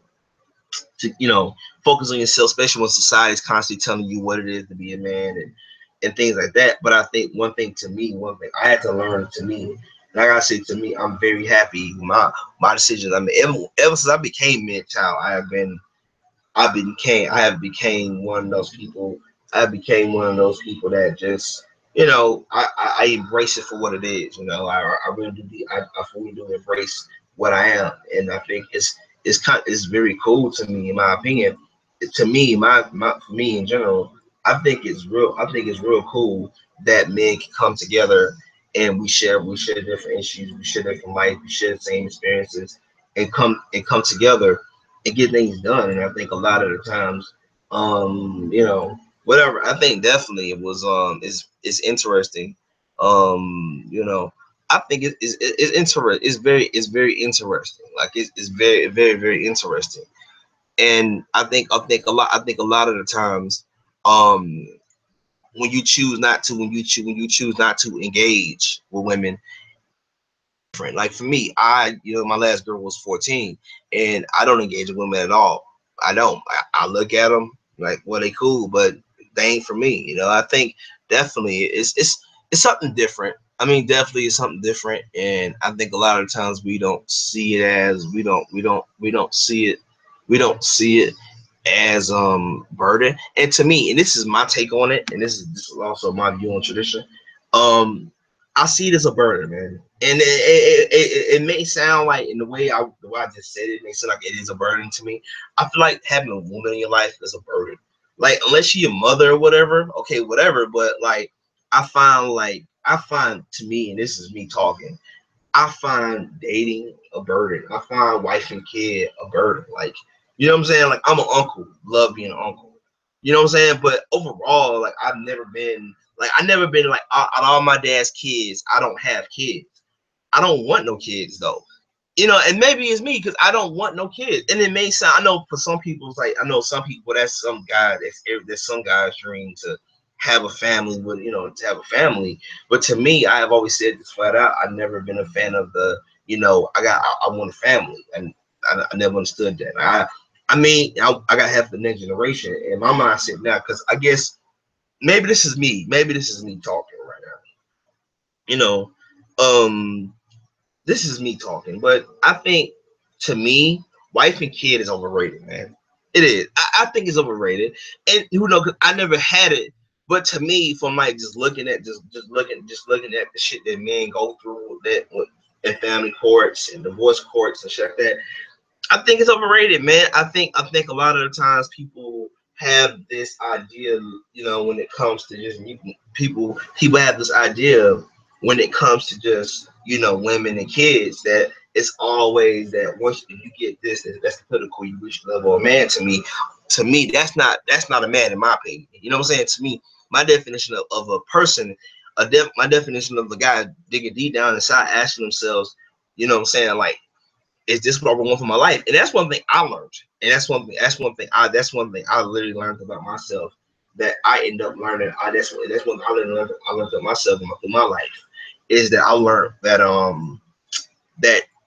focus on yourself, especially when society is constantly telling you what it is to be a man, and things like that. But I think one thing I had to learn, to me, and I gotta say, to me, I'm very happy with my decisions. I mean, ever since I became MGTOW, I have became one of those people. I became one of those people that just, I embrace it for what it is. I really do. I fully do embrace what I am, and I think it's very cool to me, in my opinion. To me, for me in general, I think it's real cool that men can come together, and we share different issues, we share different life, we share the same experiences, and come together and get things done. And I think a lot of the times, whatever. I think definitely it was is interesting. I think it's interesting. It's very interesting. Like it's very very very interesting. And I think a lot of the times, um, when you choose not to engage with women, different. Like for me, my last girl was 14, and I don't engage with women at all. I don't. I look at them like, well, they cool, but they ain't for me. I think definitely it's something different. I mean, definitely it's something different, and I think a lot of times we don't see it as we don't see it as burden. And to me, and this is my take on it, and this is also my view on tradition. Um, I see it as a burden, man. And it may sound like in the way I just said it, may sound like it is a burden to me. I feel like having a woman in your life is a burden. Like unless she's your mother or whatever, okay, whatever. But like I find to me, and this is me talking, I find dating a burden. I find wife and kid a burden. Like, you know what I'm saying? Like, I'm an uncle, love being an uncle. You know what I'm saying? But overall, like, I never been like, out of all my dad's kids, I don't have kids. I don't want no kids though. You know, and maybe it's me because I don't want no kids. And it may sound, I know for some people, it's like, I know some people, that's some guy, that's some guy's dream to have a family with, you know, to have a family. But to me, I have always said this flat out. I've never been a fan of the, you know, I want a family. And I never understood that. I mean, I got half the next generation in my mindset now because I guess maybe this is me. Maybe this is me talking right now. You know, um, this is me talking, but I think to me, wife and kid is overrated, man. It is. I think it's overrated, and who knows? Cause I never had it, but to me, from like just looking at the shit that men go through that with in family courts and divorce courts and shit like that, I think it's overrated, man. I think a lot of the times people have this idea, you know, when it comes to just people have this idea when it comes to just, you know, women and kids that it's always that once you get this, that's the pinnacle, you reach the level of man. To me, that's not a man in my opinion. You know what I'm saying? To me, my definition of a person, my definition of a guy digging deep down inside, asking themselves, you know what I'm saying, like is this what I want for my life? And that's one thing I learned. And that's one thing I literally learned about myself that I end up learning. That's one I learned about myself in my life is that I learned that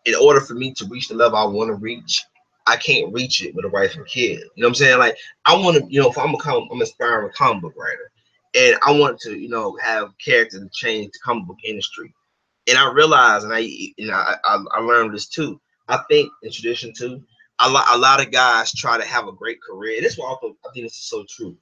in order for me to reach the level I want to reach, I can't reach it with a wife and kid. You know what I'm saying? Like I want to, you know, if I'm aspiring comic book writer, and I want to, you know, have characters to change the comic book industry. And I realized, and I learned this too. I think in tradition too, a lot of guys try to have a great career. And this one, I think this is so true.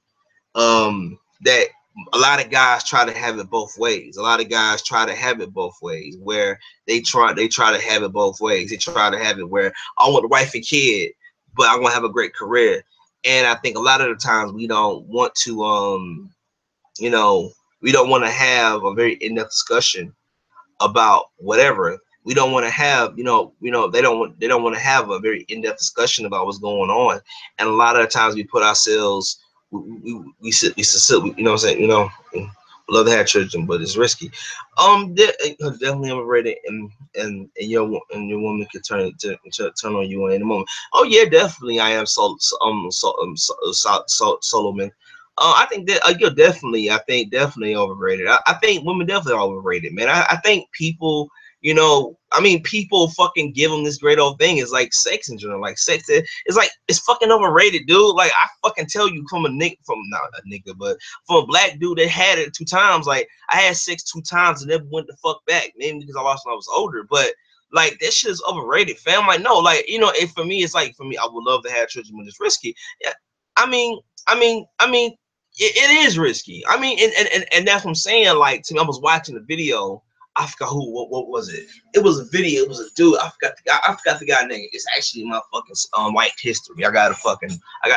That a lot of guys try to have it both ways. A lot of guys try to have it both ways, where they try to have it both ways. They try to have it where I want a wife and kid, but I want to have a great career. And I think a lot of the times we don't want to, you know, we don't want to have a very in-depth discussion about whatever. We don't want to have, they don't want to have a very in-depth discussion about what's going on. And a lot of the times we put ourselves, sit, you know what I'm saying, you know, love to have children, but it's risky. Definitely overrated, and your woman could turn on you in any moment. Oh yeah, definitely. I am Solomon. I think that you're definitely. I think definitely overrated. I think women definitely are overrated, man. I think people, you know, I mean, people fucking give them this great old thing. It's like sex in general, like sex. It's like it's fucking overrated, dude. Like I fucking tell you, from a nigga, from not a nigga, but from a black dude that had it 2 times. Like I had sex 2 times and never went the fuck back. Maybe because I lost when I was older, but like that shit is overrated, fam. Like no, like you know, for me, it's like for me, I would love to have children, but it's risky. Yeah, I mean, I mean, it is risky. I mean, and that's what I'm saying. Like to me, I was watching the video. I forgot what was it? It was a video. It was a dude. I forgot the guy. I forgot the guy name. It's actually my fucking white history. I gotta find this. I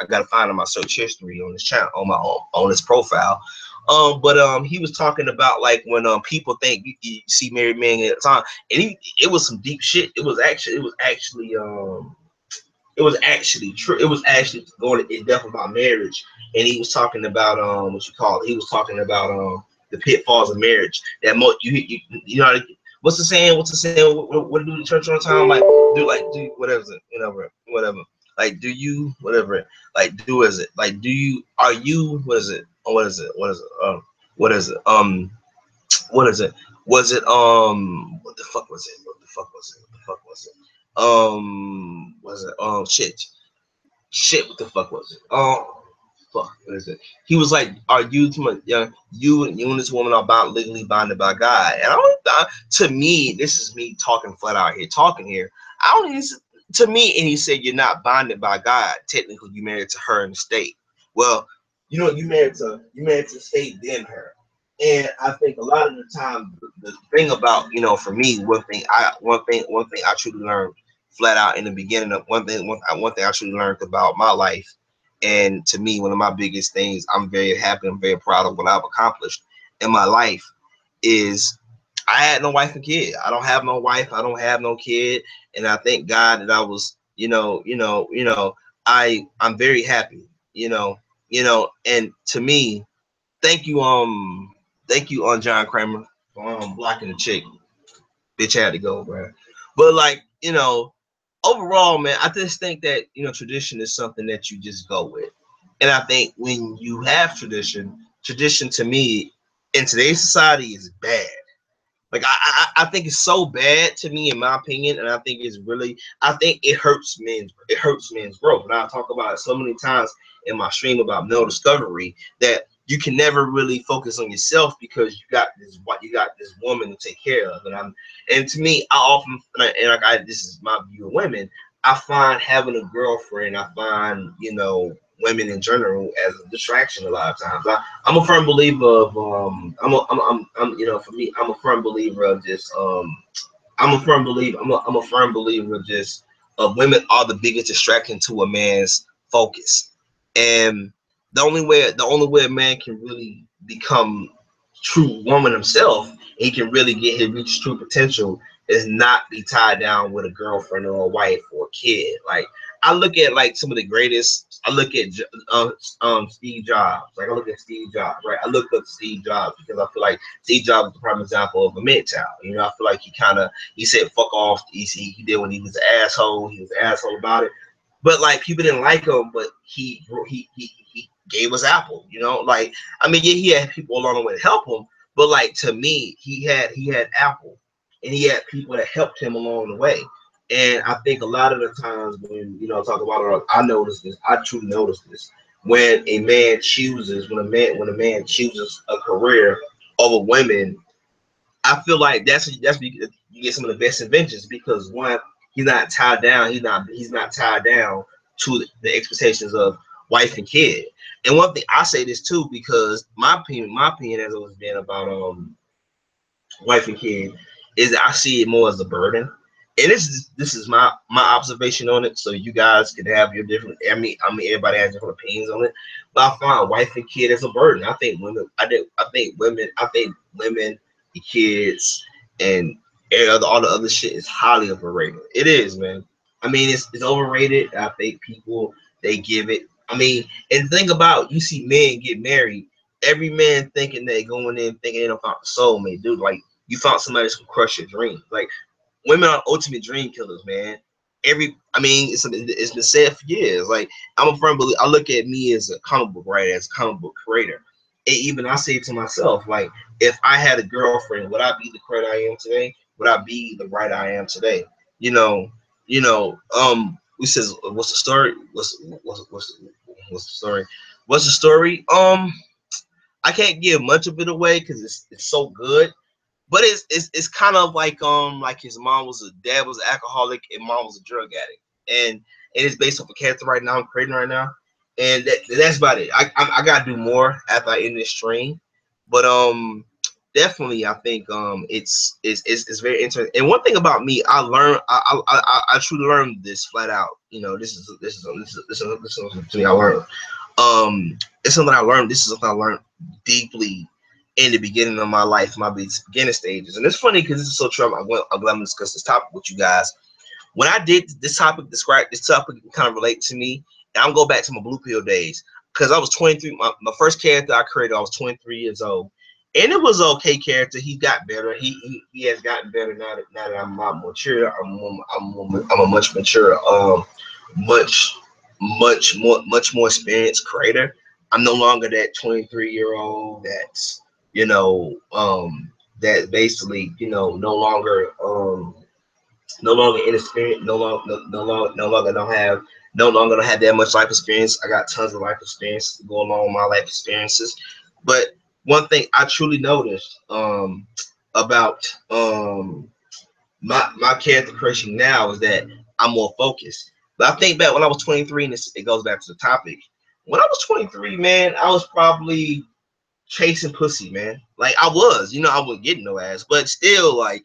gotta find in my search history on this channel on this profile. But he was talking about like when people think you see married men at the time, and it was some deep shit. It was actually true. It was actually going in depth about marriage, and he was talking about what you call it. He was talking about the pitfalls of marriage. That you know what's the saying? What's the saying? What do the church on time? Do whatever whatever. Like do you whatever? Like do is it? Like do you are you what is it? What is it? What is it? What is it? What is it? Was it what the fuck was it? What the fuck was it? What the fuck was it? Was it shit. Shit, what the fuck was it? fuck, what is it? He was like, "Are you too much? You and this woman are bound legally bonded by God." And to me, this is me talking flat out here, talking here. I don't even to me, and he said, "You're not bonded by God. Technically, you married to her in the state. Well, you married to state then her." And I think a lot of the time, the thing about for me, one thing I truly learned flat out in the beginning of one thing I truly learned about my life, and to me, one of my biggest things I'm very happy, I'm very proud of what I've accomplished in my life is I had no wife and kid. I don't have no wife. I don't have no kid, and I thank God that I was, I'm very happy, and to me, thank you, John Kramer for blocking the chick. Bitch had to go, bro. But like, overall, man, I just think that tradition is something that you just go with, and I think when you have tradition to me in today's society is bad. Like I think it's so bad to me, in my opinion, and I think I think it hurts men's growth. And I talk about it so many times in my stream about male discovery that you can never really focus on yourself because you got this woman to take care of. And to me, I often this is my view of women. I find having a girlfriend, I find women in general as a distraction a lot of times. I'm a firm believer of for me, I'm a firm believer of just I'm a firm believer of just women are the biggest distraction to a man's focus. And the only way a man can really become true woman himself, he can really reach his true potential, is not be tied down with a girlfriend or a wife or a kid. Like I look at like some of the greatest. I look at Steve Jobs. Like I look at Steve Jobs, right? I looked up Steve Jobs because I feel like Steve Jobs is the prime example of a MGTOW. I feel like he said fuck off. He did when he was an asshole. He was an asshole about it. But like people didn't like him, but he gave us Apple. Like I mean, yeah, he had people along the way to help him, but like to me, he had Apple, and he had people that helped him along the way. And I think a lot of the times when talk about it, I notice this. I truly notice this when a man chooses a career over women. I feel like that's because you get some of the best inventions because one, he's not tied down. He's not tied down to the expectations of wife and kid. And one thing I say this too because my opinion has always been about wife and kid is that I see it more as a burden. And this is my observation on it. So you guys can have your different. I mean, everybody has different opinions on it. But I find wife and kid as a burden. I think women. I think women, the kids, and all the other shit is highly overrated. It is, man. I mean, it's overrated. I think people they give it. I mean, and think about you see men get married. Every man thinking they going in thinking they don't found a soulmate, dude. Like you found somebody that's gonna crush your dreams. Like women are ultimate dream killers, man. I mean, it's been said for years. Like I'm a firm believer. I look at me as a comic book writer, as a comic book creator. And even I say to myself, like, if I had a girlfriend, would I be the creator I am today? Would I be the writer I am today? You know, we says, what's the story? What's the story? What's the story? I can't give much of it away because it's so good. But it's kind of like his dad was an alcoholic and mom was a drug addict, and it's based off a character right now I'm creating right now, and that's about it. I gotta do more after I end this stream, but definitely I think it's very interesting. And one thing about me, I truly learned this flat out. This is something I learned. It's something I learned. This is something I learned deeply in the beginning of my life, my beginning stages. And it's funny because this is so true. I'm glad to discuss this topic with you guys. When I did this topic, kind of relate to me. And I'm going back to my blue pill days because I was 23. My first character I created, I was 23 years old. And it was an okay character. He got better. He has gotten better now that I'm a lot more mature. I'm a much mature, much more experienced creator. I'm no longer that 23-year-old that's that basically no longer no longer inexperienced, no longer don't have that much life experience. I got tons of life experience to go along with my life experiences. But one thing I truly noticed about my character creation now is that I'm more focused. But I think back when I was 23, and it goes back to the topic. When I was 23, man, I was probably chasing pussy, man. Like I was, I wasn't getting no ass, but still, like,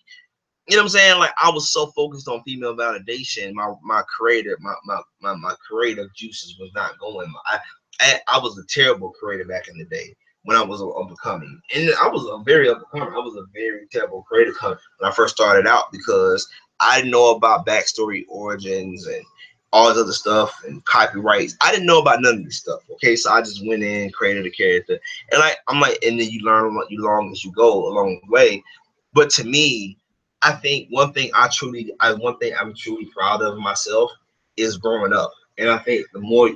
you know what I'm saying? Like I was so focused on female validation, my creative juices was not going. I was a terrible creator back in the day when I was up and coming, and I was a very up and coming. I was a very terrible creator when I first started out because I didn't know about backstory, origins, and all this other stuff and copyrights. I didn't know about none of this stuff. Okay, so I just went in, created a character, and I'm like, and then you learn what you learn as you go along the way. But to me, I think one thing I'm truly proud of myself is growing up. And I think the more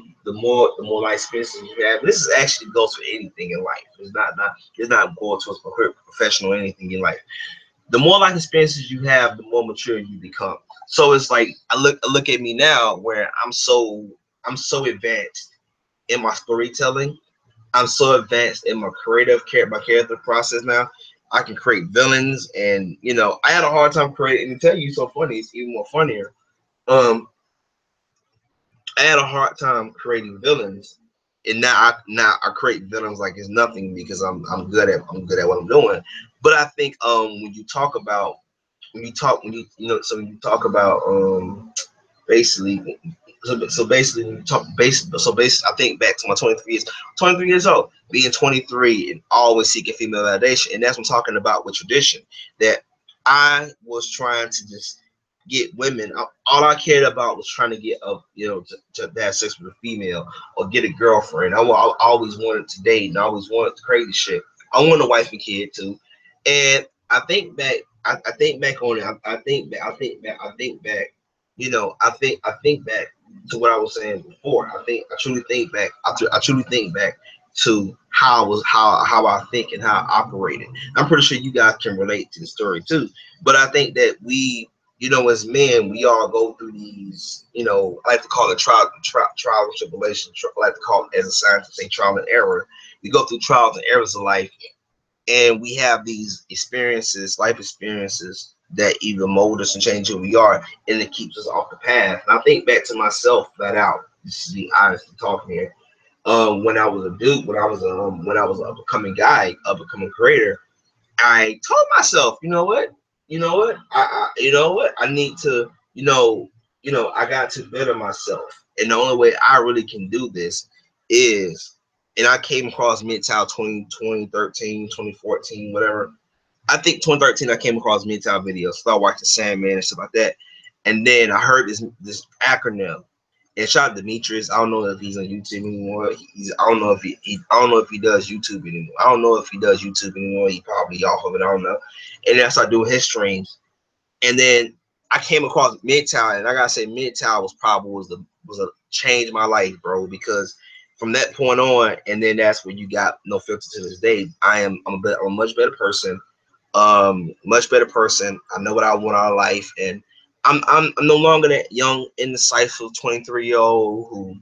life experiences you have, this is actually goes for anything in life. It's not going towards professional or anything in life. The more life experiences you have, the more mature you become. So it's like I look at me now where I'm so advanced in my storytelling. I'm so advanced in my my character process now. I can create villains, and I had a hard time creating. And to tell you, so funny, it's even more funnier. Um, I had a hard time creating villains, and now I create villains like it's nothing because I'm good at what I'm doing. But I think when you talk about when you talk when when you talk about basically so basically when you talk basically I think back to my 23 years old, being 23 and always seeking female validation, and that's what I'm talking about with tradition, that I was trying to just get women. All I cared about was trying to get to have sex with a female or get a girlfriend. I always wanted to date, and I always wanted the crazy shit. I want a wife and kid too. And I think back, I think back on it. I think back to what I was saying before. I truly think back. I truly think back to how I think and how I operated. I'm pretty sure you guys can relate to the story too. But I think that as men, we all go through these. I like to call it trial and tribulation. I like to call it, as a scientist, say trial and error. We go through trials and errors of life, and we have these life experiences that either mold us and change who we are, and it keeps us off the path. And I think back to myself flat out. This is the honest talking here. When I was a dude, when I was a becoming guy, a becoming creator, I told myself, you know what, I need to, I got to better myself, and the only way I really can do this is, and I came across MGTOW 2013, 2014, whatever. I think 2013 I came across MGTOW videos, started watching Sandman and stuff like that, and then I heard this acronym. And shout out to Demetrius. I don't know if he's on YouTube anymore. I don't know if he does YouTube anymore. I don't know if he does YouTube anymore. He probably off of it. I don't know. And then I started doing his streams. And then I came across MGTOW, and I gotta say, MGTOW was a change in my life, bro. Because from that point on, and then that's when you got no filter to this day. I'm a much better person. Much better person. I know what I want out of life, and I'm no longer that young, indecisive 23-year-old who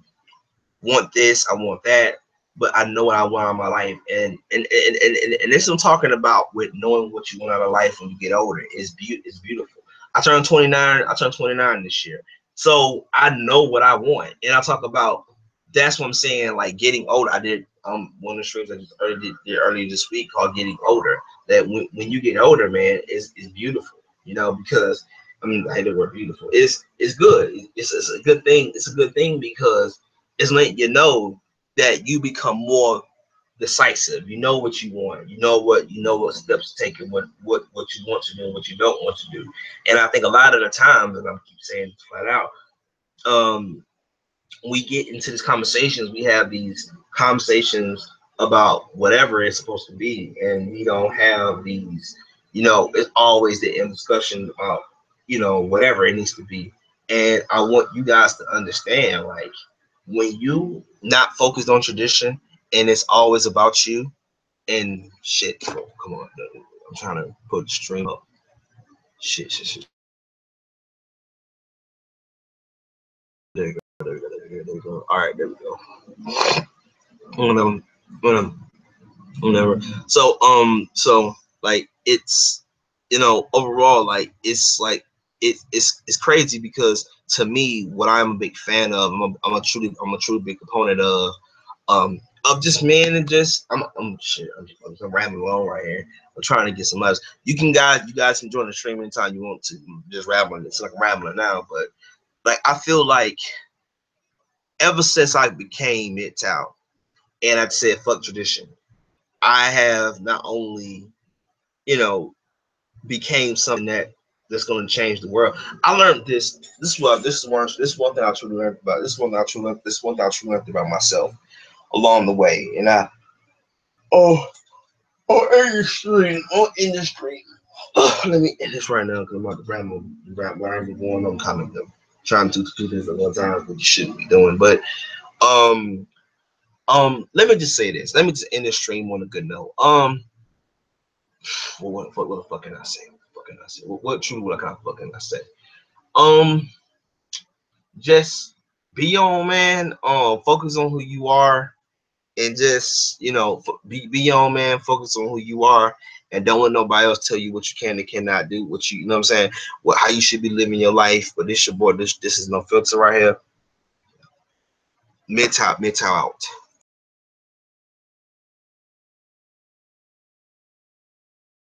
want this, I want that, but I know what I want out of my life, and this I'm talking about with knowing what you want out of life when you get older. It's beautiful. I turned 29. I turned 29 this year, so I know what I want, and I talk about. That's what I'm saying. Like getting older. I did one of the streams I just did earlier this week called "Getting Older." That when you get older, man, is beautiful. Because I mean, I hate the word beautiful. It's good. It's a good thing. It's a good thing because it's letting you know that you become more decisive. You know what you want. You know what steps to take, and what you want to do and what you don't want to do. And I think a lot of the times, and I keep saying it flat out, we get into these conversations. We have these conversations about whatever it's supposed to be, and we don't have these. It's always the end discussion about whatever it needs to be. And I want you guys to understand, like, when you not focused on tradition and it's always about you and shit. Come on, I'm trying to put the stream up. Shit. There you go. There you go. There you go. All right, there we go. Whatever. So like it's, you know, overall, like it's like it's crazy because to me, what I'm a big fan of, I'm a truly big proponent of just men and just I'm shit. I'm rambling along right here. I'm trying to get some others. You guys can join the stream anytime you want to. I'm just rambling. It's like I'm rambling now, but like I feel like ever since I became MGTOW and I said fuck tradition, I have not only, you know, became something that's going to change the world. I learned this. This is one thing I truly learned about. This is one thing I truly learned about myself along the way. And I oh in the street. Let me end this right now because I'm about to ramble going on, kind of trying to do this at one time, which you shouldn't be doing. But um let me just say this. Let me just end this stream on a good note. What the fuck can I say? What truly what kind of fucking I say? Just be your own man. Focus on who you are, and just, you know, be your own man. Focus on who you are, and don't let nobody else tell you what you can and cannot do. What you know what I'm saying? What how you should be living your life. But this your boy. This is no filter right here. MGTOW out.